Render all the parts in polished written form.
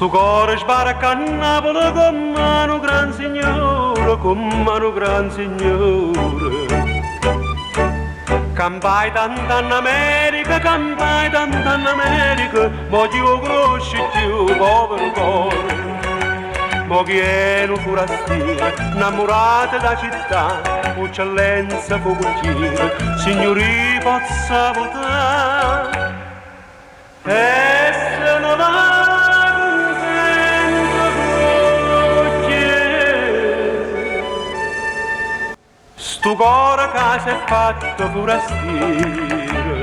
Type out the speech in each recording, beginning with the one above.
Sto cuore sbarca a Napoli come un gran signore, come un gran signore. Campai tanto in America, campai tanto in America, ma chi lo conosci più, povero cuore. Ma chi è un forastiero, innamorato da città, eccellenza focucchiere, signori pozza votare. E se non va contento cucchiere, sto cuore che si è fatto forastiero.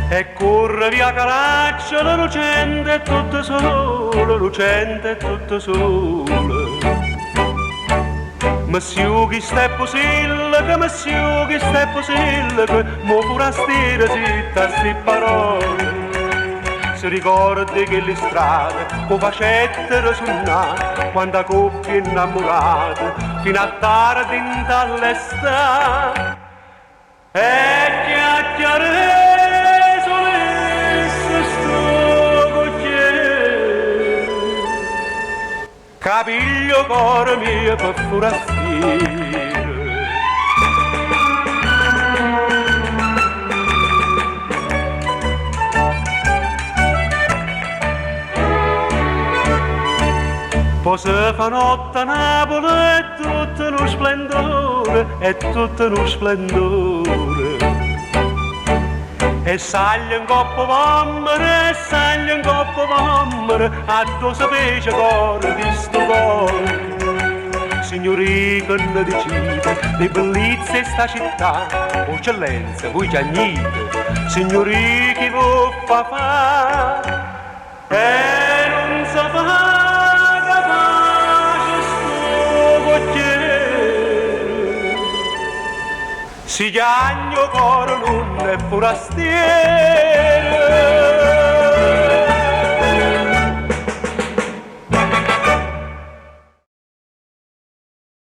E corre via Caraccia, la lucente è tutta sola, lucente è tutta sola. Monsieur chi sta possibile, che monsieur chi sta possibile, che mo forastiera zitta sti parole. Si ricordi che le strade, o facettero suonare, quando a coppie innamorate, fino a tardi in dall'estate. E chiacchiere capiglio cuore mio per forastiere. Poi si fa notte a Napoli è tutto uno splendore, è tutto uno splendore. E saglia in coppa vammere, e saglia in coppa vammere, a tu sapesce cuore di sto cuore. Signori che ne decide, le bellezze sta città, eccellenza, voi giagnite, signori chi vuol fa, e non sa fa capace sto cocchiere. Si chiagno coro non è forastiero.